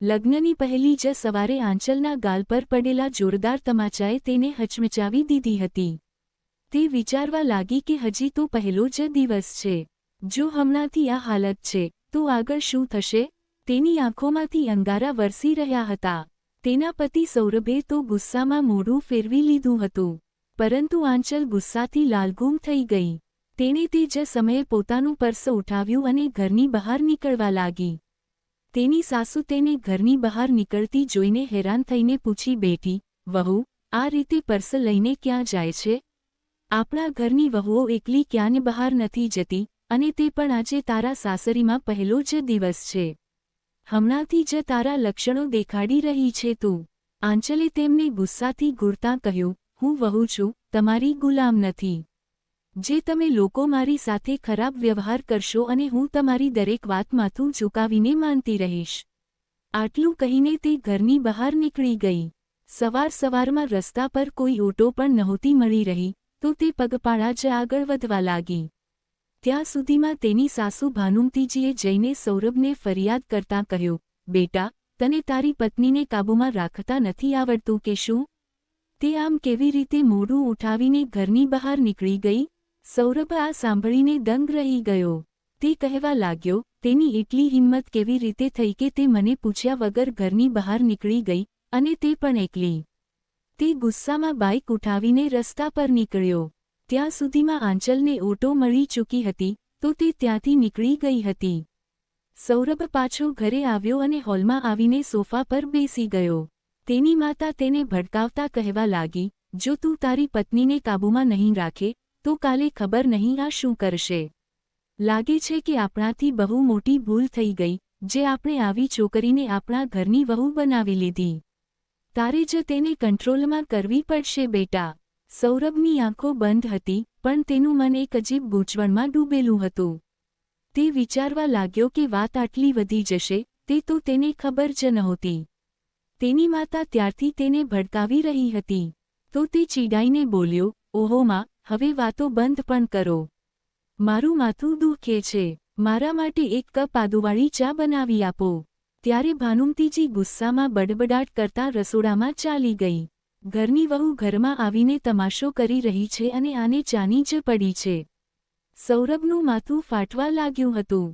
લગ્નની પહેલી જ સવારે આંચલના ગાલ પર પડેલા જોરદાર તમાચાએ તેને હચમચાવી દીધી હતી. તે વિચારવા લાગી કે હજી તો પહેલો જ દિવસ છે. જો હમણાંથી આ હાલત છે તો આગળ શું થશે? તેની આંખોમાંથી અંગારા વરસી રહ્યા હતા. તેના પતિ સૌરભે તો ગુસ્સામાં મોઢું ફેરવી લીધું હતું. પરંતુ આંચલ ગુસ્સાથી લાલઘૂમ થઈ ગઈ. તેણે તે જ સમયે પોતાનું પર્સ ઉઠાવ્યું અને ઘરની બહાર નીકળવા લાગી. તેની સાસુ તેને ઘરની બહાર નીકળતી જોઈને હેરાન થઈને પૂછી બેઠી, વહુ, આ રીતે પર્સ લઈને ક્યાં જાય છે? આપણા ઘરની વહુઓ એકલી ક્યાંય બહાર નથી જતી, અને તે પણ આજે તારા સાસરીમાં પહેલો જ દિવસ છે. હમણાંથી જ તારા લક્ષણો દેખાડી રહી છે તું. આંચલે તેમને ગુસ્સાથી ઘૂરતાં કહ્યું, હું વહુ છું, તમારી ગુલામ નથી. જે તમે લોકો મારી સાથે ખરાબ વ્યવહાર કરશો અને હું તમારી દરેક વાત માથું ઝુકાવીને માનતી રહીશ. આટલું કહીને તે ઘરની બહાર નીકળી ગઈ. સવારમાં રસ્તા પર કોઈ ઓટો પણ નહોતી મળી રહી, તો તે પગપાળા જ આગળ વધવા લાગી. ત્યાં સુધીમાં તેની સાસુ ભાનુમતીજીએ જઈને સૌરભને ફરિયાદ કરતાં કહ્યું, બેટા, તને તારી પત્નીને કાબૂમાં રાખતા નથી આવડતું કે શું? તે આમ કેવી રીતે મોઢું ઉઠાવીને ઘરની બહાર નીકળી ગઈ? સૌરભ આ સાંભળીને દંગ રહી ગયો. તે કહેવા લાગ્યો, તેની એટલી હિંમત કેવી રીતે થઈ કે તે મને પૂછ્યા વગર ઘરની બહાર નીકળી ગઈ, અને તે પણ એકલી. તે ગુસ્સામાં બાઇક ઉઠાવીને રસ્તા પર નીકળ્યો. ત્યાં સુધીમાં આંચલને ઓટો મળી ચૂકી હતી, તો તે ત્યાંથી નીકળી ગઈ હતી. સૌરભ પાછો ઘરે આવ્યો અને હોલમાં આવીને સોફા પર બેસી ગયો. તેની માતા તેને ભડકાવતા કહેવા લાગી, જો તું તારી પત્નીને કાબૂમાં નહીં રાખે, તો કાલે ખબર નહીં આ શું કરશે. લાગે છે કે આપણાથી બહુ મોટી ભૂલ થઈ ગઈ, જે આપણે આવી છોકરીને આપણા ઘરની વહુ બનાવી લીધી. તારે જ તેને કંટ્રોલમાં કરવી પડશે બેટા. સૌરભની આંખો બંધ હતી, પણ તેનું મન એક અજીબ ગૂંચવણમાં ડૂબેલું હતું. તે વિચારવા લાગ્યો કે વાત આટલી વધી જશે, તે તો તેને ખબર જ નહોતી. તેની માતા ત્યારથી તેને ભડકાવી રહી હતી. તો તે ચીડાઈને બોલ્યો, ઓહો માં, હવે વાતો બંધ પણ કરો. મારું માથું દુખે છે. મારા માટે એક કપ આદુવાળી ચા બનાવી આપો. ત્યારે ભાનુમતીજી ગુસ્સામાં બડબડાટ કરતાં રસોડામાં ચાલી ગઈ. ઘરની વહુ ઘરમાં આવીને તમાશો કરી રહી છે અને આને ચાની જ પડી છે. સૌરભનું માથું ફાટવા લાગ્યું હતું.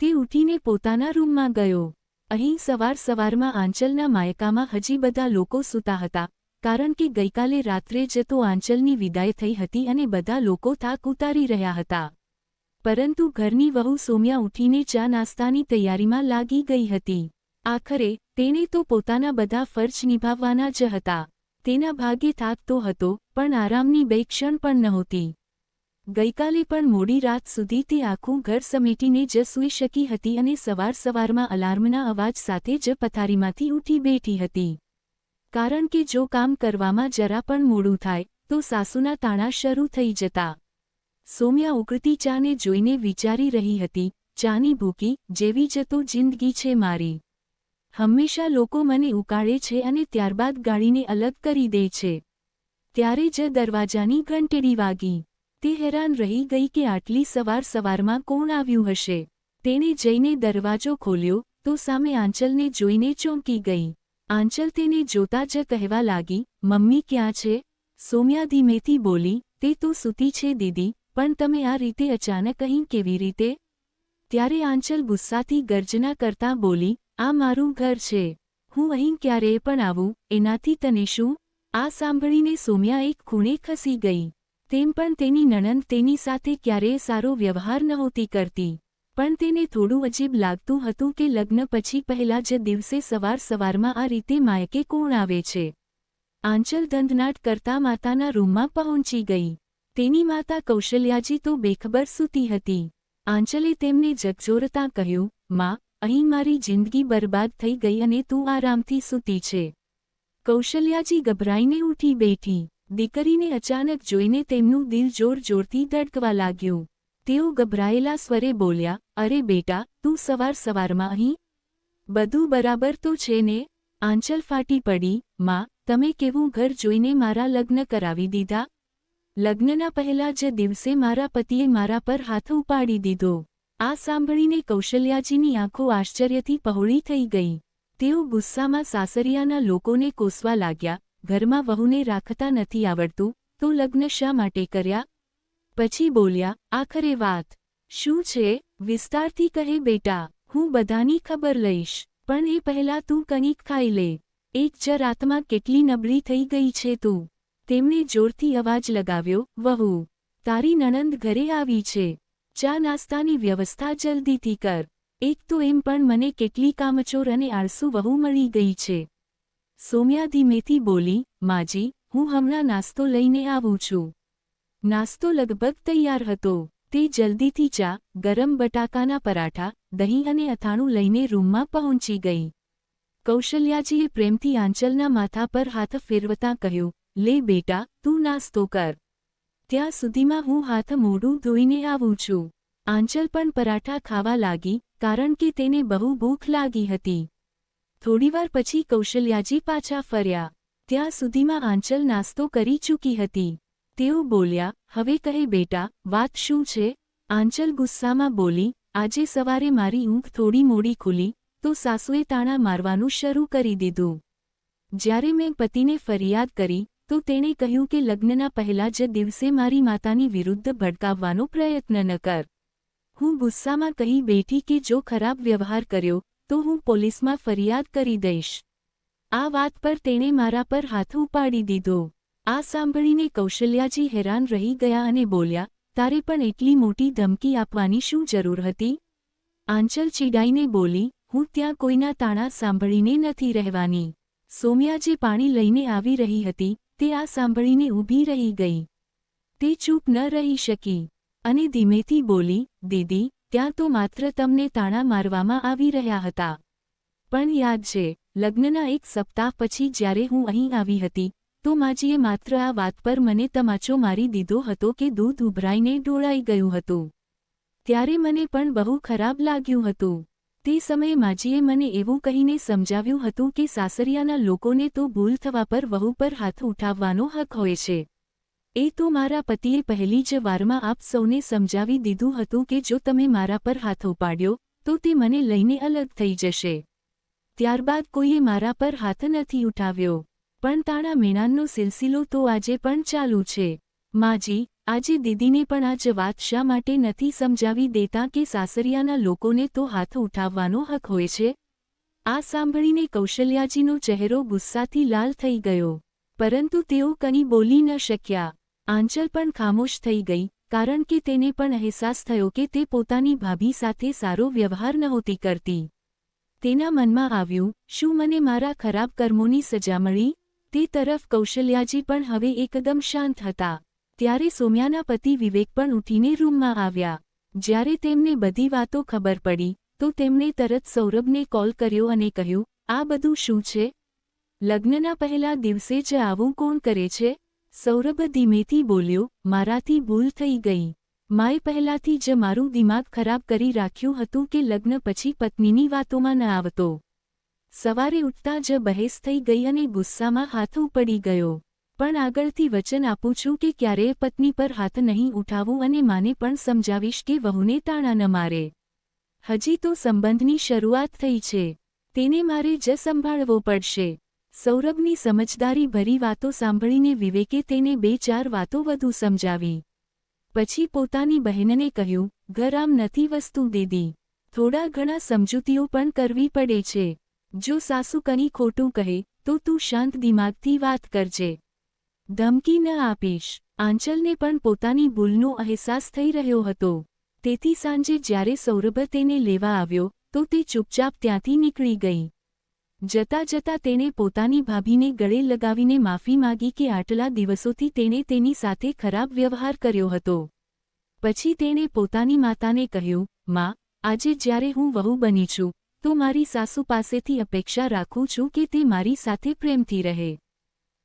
તે ઉઠીને પોતાના રૂમમાં ગયો. અહીં સવારમાં આંચલના માયકામાં હજી બધા લોકો સૂતા હતા, કારણ કે ગઈકાલે રાત્રે જ તો આંચલની વિદાય થઈ હતી અને બધા લોકો થાક ઉતારી રહ્યા હતા. પરંતુ ઘરની વહુ સોમ્યા ઉઠીને ચા નાસ્તાની તૈયારીમાં લાગી ગઈ હતી. આખરે, તેણે તો પોતાના બધા ફરજ નિભાવવાના જ હતા. તેના ભાગે થાક તો હતો, પણ આરામની બે ક્ષણ પણ નહોતી. ગઈકાલે પણ મોડી રાત સુધી તે આખું ઘર સમેટીને જ સૂઈ શકી હતી અને સવારમાં અલાર્મના અવાજ સાથે જ પથારીમાંથી ઉઠી બેઠી હતી. કારણ કે જો કામ કરવામાં જરા પણ મોડું થાય, તો સાસુના તાણા શરૂ થઈ જતા. સોમ્યા ઉકળતી ચાને જોઈને વિચારી રહી હતી, ચાની ભૂકી જેવી જ તો જિંદગી છે મારી. હંમેશા લોકો મને ઉકાળે છે અને ત્યારબાદ ગાળીને અલગ કરી દે છે. ત્યારે જ દરવાજાની ઘંટડી વાગી. તે હેરાન રહી ગઈ કે આટલી સવારમાં કોણ આવ્યું હશે. તેણે જઈને દરવાજો ખોલ્યો, તો સામે આંચલને જોઈને ચોંકી ગઈ. આંચલ તેને જોતા જ કહેવા લાગી, મમ્મી ક્યાં છે? સોમ્યા ધીમેથી બોલી, તે તો સૂતી છે દીદી, પણ તમે આ રીતે અચાનક અહીં કેવી રીતે? ત્યારે આંચલ ગુસ્સાથી ગર્જના કરતાં બોલી, આ મારું ઘર છે. હું અહીં ક્યારેય પણ આવું, એનાથી તને શું? આ સાંભળીને સોમ્યા એક ખૂણે ખસી ગઈ. તેમ પણ તેની નણંદ તેની સાથે ક્યારેય સારો વ્યવહાર નહોતી કરતી. પણ તેને થોડું અજીબ લાગતું હતું કે લગ્ન પછી પહેલા જ દિવસે સવારમાં આ રીતે માયકે કોણ આવે છે. આંચલ ધંધનાટ કરતા માતાના રૂમમાં પહોંચી ગઈ. તેની માતા કૌશલ્યાજી તો બેખબર સૂતી હતી. આંચલે તેમને ઝકઝોરતાં કહ્યું, માં, અહીં મારી જિંદગી બરબાદ થઈ ગઈ અને તું આરામથી સૂતી છે. કૌશલ્યાજી ગભરાઈને ઉઠી બેઠી. દીકરીને અચાનક જોઈને તેમનું દિલ જોરથી ધડકવા લાગ્યું. તેઓ ગભરાયેલા સ્વરે બોલ્યા, અરે બેટા, તું સવારમાં અહીં? બધું બરાબર તો છે ને? આંચલ ફાટી પડી, માં, તમે કેવું ઘર જોઈને મારા લગ્ન કરાવી દીધા? લગ્નના પહેલા જ દિવસે મારા પતિએ મારા પર હાથ ઉપાડી દીધો. આ સાંભળીને કૌશલ્યાજીની આંખો આશ્ચર્યથી પહોળી થઈ ગઈ. તેઓ ગુસ્સામાં સાસરિયાના લોકોને કોસવા લાગ્યા, ઘરમાં વહુને રાખતા નથી આવડતું, તો લગ્ન શા માટે કર્યા? પછી બોલ્યા, આખરે વાત શું છે, વિસ્તારથી કહે બેટા, હું બધાની ખબર લઈશ, પણ એ પહેલાં તું કંઈક ખાઈ લે. એક જ રાતમાં કેટલી નબળી થઈ ગઈ છે તું. તેમણે જોરથી અવાજ લગાવ્યો, વહુ, તારી નણંદ ઘરે આવી છે. ચા નાસ્તાની વ્યવસ્થા જલ્દીથી કર. એક તો એમ પણ મને કેટલી કામચોર અને આળસુ વહુ મળી ગઈ છે. સોમ્યા ધીમેથી બોલી, માજી, હું હમણાં નાસ્તો લઈને આવું છું. નાસ્તો લગભગ તૈયાર હતો. તે જલ્દીથી ચા, ગરમ બટાકાના પરાઠા, દહીં અને અથાણું લઈને રૂમમાં પહોંચી ગઈ. કૌશલ્યાજીએ પ્રેમથી આંચલના માથા પર હાથ ફેરવતાં કહ્યું, લે બેટા, તું નાસ્તો કર. ત્યાં સુધીમાં હું હાથ મોઢું ધોઈને આવું છું. આંચલ પણ પરાઠા ખાવા લાગી, કારણ કે તેને બહુ ભૂખ લાગી હતી. થોડીવાર પછી કૌશલ્યાજી પાછા ફર્યા. ત્યાં સુધીમાં આંચલ નાસ્તો કરી ચૂકી હતી. તેઓ બોલ્યા, હવે કહે બેટા, વાત શું છે? આંચલ ગુસ્સામાં બોલી, આજે સવારે મારી ઊંઘ થોડી મોડી ખુલી, તો સાસુએ તાણા મારવાનું શરૂ કરી દીધું. જ્યારે મેં પતિને ફરિયાદ કરી, તો તેણે કહ્યું કે લગ્નના પહેલા જ દિવસે મારી માતાની વિરુદ્ધ ભડકાવવાનો પ્રયત્ન ન કર. હું ગુસ્સામાં કહી બેઠી કે જો ખરાબ વ્યવહાર કર્યો, તો હું પોલીસમાં ફરિયાદ કરી દઈશ. આ વાત પર તેણે મારા પર હાથ ઉપાડી દીધો. આ સાંભળીને કૌશલ્યાજી હેરાન રહી ગયા અને બોલ્યા, તારે પણ એટલી મોટી ધમકી આપવાની શું જરૂર હતી? આંચલ ચીડાઈને બોલી, હું ત્યાં કોઈના તાણા સાંભળીને નથી રહેવાની. સોમ્યા જે પાણી લઈને આવી રહી હતી, તે આ સાંભળીને ઊભી રહી ગઈ. તે ચૂપ ન રહી શકી અને ધીમેથી બોલી, દીદી, ત્યાં તો માત્ર તમને તાણા મારવામાં આવી રહ્યા હતા. પણ યાદ છે, લગ્નના એક સપ્તાહ પછી જ્યારે હું અહીં આવી હતી, તો માજીએ માત્ર આ વાત પર મને તમાચો મારી દીધો હતો કે દૂધ ઉભરાઈને ઢોળાઈ ગયું હતું. ત્યારે મને પણ બહુ ખરાબ લાગ્યું હતું. તે સમયે માજીએ મને એવું કહીને સમજાવ્યું હતું કે સાસરિયાના લોકોને તો ભૂલ થવા પર વહુ પર હાથ ઉઠાવવાનો હક હોય છે. એ તો મારા પતિએ પહેલી જ વારમાં આપ સૌને સમજાવી દીધું હતું કે જો તમે મારા પર હાથ ઉપાડ્યો, તો તે મને લઈને અલગ થઈ જશે. ત્યારબાદ કોઈએ મારા પર હાથ નથી ઉઠાવ્યો. પણ તાણા મેણાનનો સિલસિલો તો આજે પણ ચાલુ છે. માજી, આજે દીદીને પણ આ જ વાત શા માટે નથી સમજાવી દેતા કે સાસરિયાના લોકોને તો હાથ ઉઠાવવાનો હક હોય છે? આ સાંભળીને કૌશલ્યાજીનો ચહેરો ગુસ્સાથી લાલ થઈ ગયો. પરંતુ તેઓ કંઈ બોલી ન શક્યા. આંચલ પણ ખામોશ થઈ ગઈ, કારણ કે તેને પણ અહેસાસ થયો કે તે પોતાની ભાભી સાથે સારો વ્યવહાર નહોતી કરતી. તેના મનમાં આવ્યું, શું મને મારા ખરાબ કર્મોની સજા મળી? તે તરફ કૌશલ્યાજી પણ હવે એકદમ શાંત હતા. ત્યારે સોમ્યાના પતિ વિવેક પણ ઉઠીને રૂમમાં આવ્યા. જ્યારે તેમને બધી વાતો ખબર પડી, તો તેમણે તરત સૌરભને કોલ કર્યો અને કહ્યું, આ બધું શું છે? લગ્નના પહેલા દિવસે જ આવું કોણ કરે છે? સૌરભ ધીમેથી બોલ્યો, મારાથી ભૂલ થઈ ગઈ. માએ પહેલાથી જ મારું દિમાગ ખરાબ કરી રાખ્યું હતું કે લગ્ન પછી પત્નીની વાતોમાં ન આવતો. સવારે ઉઠતા જ બહેસ થઈ ગઈ અને ગુસ્સામાં હાથ ઉપડી ગયો. પણ આગળથી વચન આપું છું કે ક્યારેય પત્ની પર હાથ નહીં ઉઠાવું અને માને પણ સમજાવીશ કે વહુને તાણા ન મારે. હજી તો સંબંધની શરૂઆત થઈ છે. તેને મારે જ સંભાળવો પડશે. સૌરભની સમજદારી ભરી વાતો સાંભળીને વિવેકે તેને 2-4 વાતો વધુ સમજાવી. પછી પોતાની બહેનને કહ્યું, ઘર આમ નથી વસતું દીદી. થોડા ઘણા સમજૂતીઓ પણ કરવી પડે છે. જો સાસુ કંઈ ખોટું કહે, તો તું શાંત દિમાગથી વાત કરજે. ધમકી ન આપીશ. આંચલને પણ પોતાની ભૂલનો અહેસાસ થઈ રહ્યો હતો. તેથી સાંજે જ્યારે સૌરભ તેને લેવા આવ્યો, તો તે ચૂપચાપ ત્યાંથી નીકળી ગઈ. જતા જતા તેણે પોતાની ભાભીને ગળે લગાવીને માફી માગી કે આટલા દિવસોથી તેણે તેની સાથે ખરાબ વ્યવહાર કર્યો હતો. પછી તેણે પોતાની માતાને કહ્યું, માં, આજે જ્યારે હું વહુ બની છું, તો મારી સાસુ પાસેથી અપેક્ષા રાખું છું કે તે મારી સાથે પ્રેમથી રહે.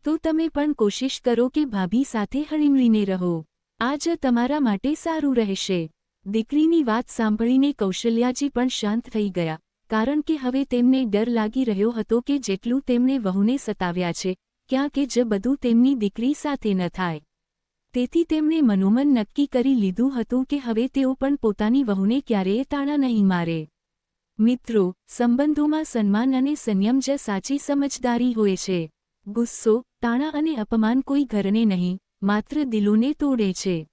તો તમે પણ કોશિશ કરો કે ભાભી સાથે હળીમળીને રહો. આ જ તમારા માટે સારું રહેશે. દીકરીની વાત સાંભળીને કૌશલ્યાજી પણ શાંત થઈ ગયા, કારણ કે હવે તેમને ડર લાગી રહ્યો હતો કે જેટલું તેમણે વહુને સતાવ્યા છે, ક્યાંક જ બધું તેમની દીકરી સાથે ન થાય. તેથી તેમણે મનોમન નક્કી કરી લીધું હતું કે હવે તેઓ પણ પોતાની વહુને ક્યારેય તાણા નહીં મારે. મિત્રો, સંબંધોમાં સન્માન અને સંયમ જ સાચી સમજદારી હોય છે. ગુસ્સો, તાણા અને અપમાન કોઈ ઘરને નહીં, માત્ર દિલોને તોડે છે.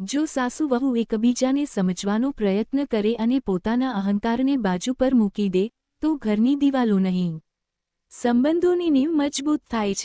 જો સાસુ વહુ એકબીજાને સમજવાનો પ્રયત્ન કરે અને પોતાના અહંકારને બાજુ પર મૂકી દે, તો ઘરની દિવાલો નહીં, સંબંધોની નીંવ મજબૂત થાય છે.